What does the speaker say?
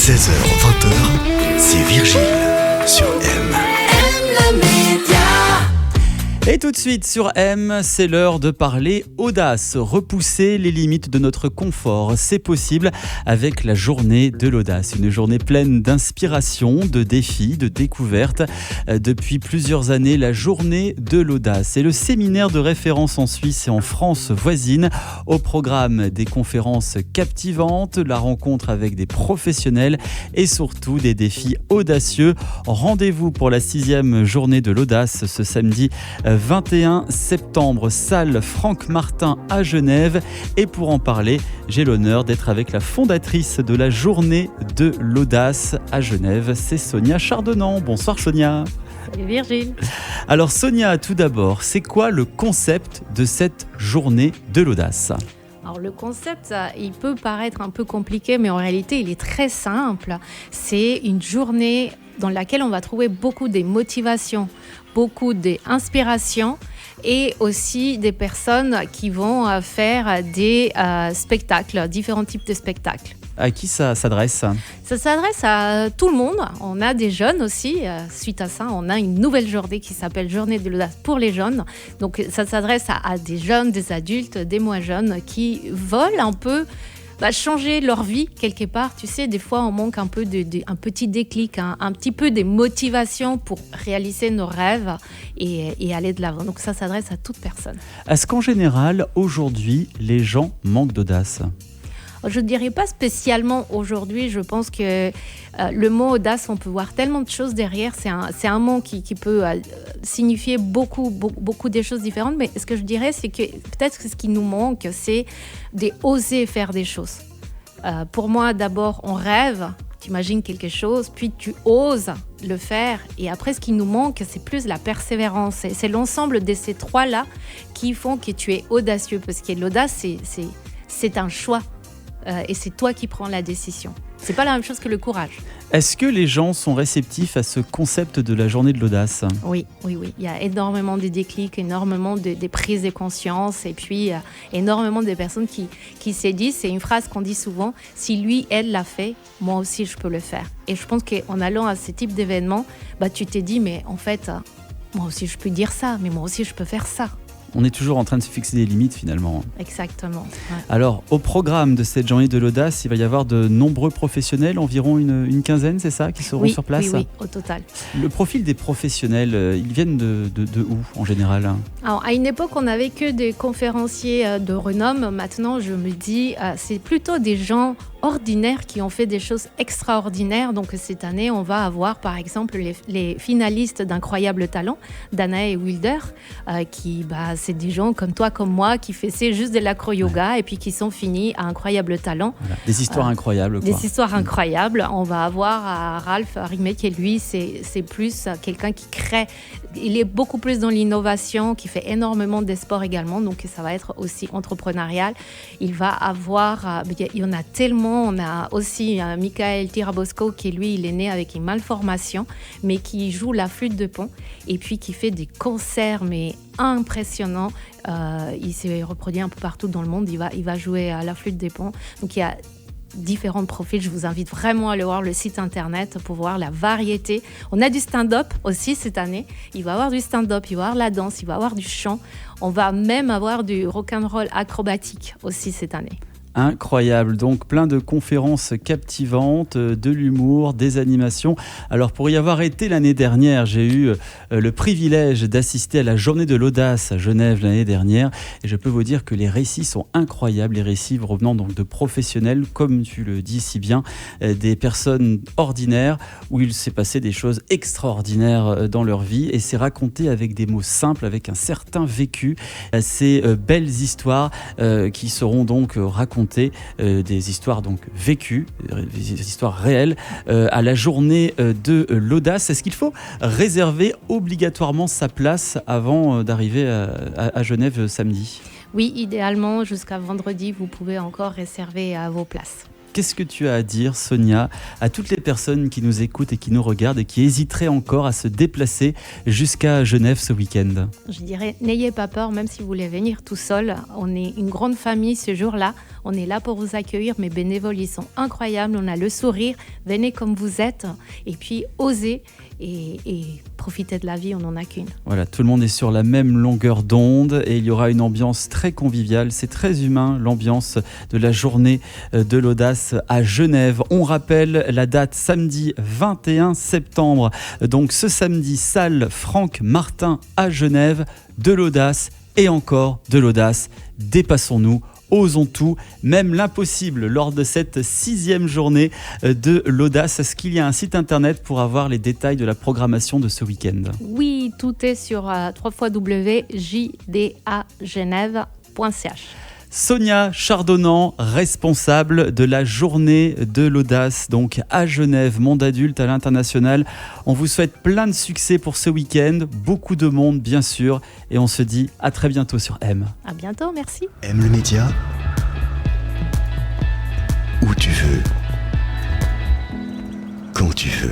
16h20, c'est Virgile sur M. Et tout de suite sur M, c'est l'heure de parler audace. Repousser les limites de notre confort, c'est possible avec la journée de l'audace. Une journée pleine d'inspiration, de défis, de découvertes. Depuis plusieurs années, la journée de l'audace est le séminaire de référence en Suisse et en France voisine. Au programme, des conférences captivantes, la rencontre avec des professionnels et surtout des défis audacieux. Rendez-vous pour la 6e journée de l'audace ce samedi 21 septembre, salle Franck Martin à Genève. Et pour en parler, j'ai l'honneur d'être avec la fondatrice de la journée de l'audace à Genève. C'est Sonia Chardonnant. Bonsoir Sonia. Salut Virgile. Alors Sonia, tout d'abord, c'est quoi le concept de cette journée de l'audace ? Alors le concept, il peut paraître un peu compliqué, mais en réalité, il est très simple. C'est une journée dans laquelle on va trouver beaucoup de motivations, beaucoup d'inspiration et aussi des personnes qui vont faire des spectacles, différents types de spectacles. À qui ça s'adresse ? Ça s'adresse à tout le monde. On a des jeunes aussi. Suite à ça, on a une nouvelle journée qui s'appelle Journée de l'audace pour les jeunes. Donc ça s'adresse à des jeunes, des adultes, des moins jeunes qui veulent un peu changer leur vie quelque part. Tu sais, des fois, on manque un peu un petit déclic, un petit peu de motivation pour réaliser nos rêves et aller de l'avant. Donc ça s'adresse à toute personne. Est-ce qu'en général, aujourd'hui, les gens manquent d'audace ? Je ne dirais pas spécialement aujourd'hui. Je pense que le mot audace, on peut voir tellement de choses derrière. C'est un mot qui peut signifier beaucoup de choses différentes. Mais ce que je dirais, c'est que peut-être que ce qui nous manque, c'est d'oser faire des choses. Pour moi, d'abord, on rêve. Tu imagines quelque chose, puis tu oses le faire. Et après, ce qui nous manque, c'est plus la persévérance. C'est l'ensemble de ces trois-là qui font que tu es audacieux. Parce que l'audace, c'est un choix. Et c'est toi qui prends la décision. C'est pas la même chose que le courage. Est-ce que les gens sont réceptifs à ce concept de la journée de l'audace ? Oui. Il y a énormément de déclics, énormément de prises de conscience et puis énormément de personnes qui se disent, c'est une phrase qu'on dit souvent, si lui, elle l'a fait, moi aussi je peux le faire. Et je pense qu'en allant à ce type d'événement, tu t'es dit, mais en fait, moi aussi je peux dire ça, mais moi aussi je peux faire ça. On est toujours en train de se fixer des limites finalement. Exactement. Ouais. Alors, au programme de cette journée de l'audace, il va y avoir de nombreux professionnels, environ une quinzaine, c'est ça, qui seront sur place ? Oui, au total. Le profil des professionnels, ils viennent de où en général ? Alors, à une époque, on n'avait que des conférenciers de renom. Maintenant, je me dis, c'est plutôt des gens ordinaires qui ont fait des choses extraordinaires. Donc cette année, on va avoir par exemple les finalistes d'Incroyable Talent, Danae et Wilder, qui c'est des gens comme toi, comme moi, qui faisaient juste de l'acro-yoga et puis qui sont finis à Incroyable Talent. Voilà. Des histoires incroyables. Quoi. Des histoires incroyables. On va avoir Ralph Rimet qui lui, c'est plus quelqu'un qui crée. Il est beaucoup plus dans l'innovation, qui fait énormément de sport également, donc ça va être aussi entrepreneurial. Il va avoir, il y en a tellement. On a aussi Michael Tirabosco qui lui, il est né avec une malformation, mais qui joue la flûte de Pan et puis qui fait des concerts mais impressionnants. Il s'est reproduit un peu partout dans le monde. Il va jouer à la flûte de Pan. Donc il y a différents profils. Je vous invite vraiment à aller voir le site internet pour voir la variété. On a du stand-up aussi cette année. Il va y avoir du stand-up, il va y avoir la danse, il va y avoir du chant. On va même avoir du rock'n'roll acrobatique aussi cette année. Incroyable, donc plein de conférences captivantes, de l'humour, des animations. Alors pour y avoir été l'année dernière, j'ai eu le privilège d'assister à la journée de l'audace à Genève l'année dernière et je peux vous dire que les récits sont incroyables, les récits revenant donc de professionnels, comme tu le dis si bien, des personnes ordinaires où il s'est passé des choses extraordinaires dans leur vie et c'est raconté avec des mots simples, avec un certain vécu. Ces belles histoires qui seront donc racontées des histoires donc vécues, des histoires réelles à la journée de l'audace. Est-ce qu'il faut réserver obligatoirement sa place avant d'arriver à Genève samedi ? Oui, idéalement, jusqu'à vendredi, vous pouvez encore réserver vos places. Qu'est-ce que tu as à dire, Sonia, à toutes les personnes qui nous écoutent et qui nous regardent et qui hésiteraient encore à se déplacer jusqu'à Genève ce week-end? Je dirais, n'ayez pas peur, même si vous voulez venir tout seul. On est une grande famille ce jour-là. On est là pour vous accueillir. Mes bénévoles, ils sont incroyables. On a le sourire. Venez comme vous êtes. Et puis, osez et profitez de la vie. On n'en a qu'une. Voilà, tout le monde est sur la même longueur d'onde et il y aura une ambiance très conviviale. C'est très humain, l'ambiance de la journée de l'audace à Genève. On rappelle la date, samedi 21 septembre. Donc ce samedi, salle Franck Martin à Genève, de l'audace et encore de l'audace. Dépassons-nous. Osons tout, même l'impossible lors de cette 6e journée de l'audace. Est-ce qu'il y a un site internet pour avoir les détails de la programmation de ce week-end? Oui, tout est sur www.jdagenève.ch. Sonia Chardonnant, responsable de la journée de l'audace, donc à Genève, monde adulte à l'international. On vous souhaite plein de succès pour ce week-end, beaucoup de monde bien sûr, et on se dit à très bientôt sur M. À bientôt, merci. M le média, où tu veux, quand tu veux.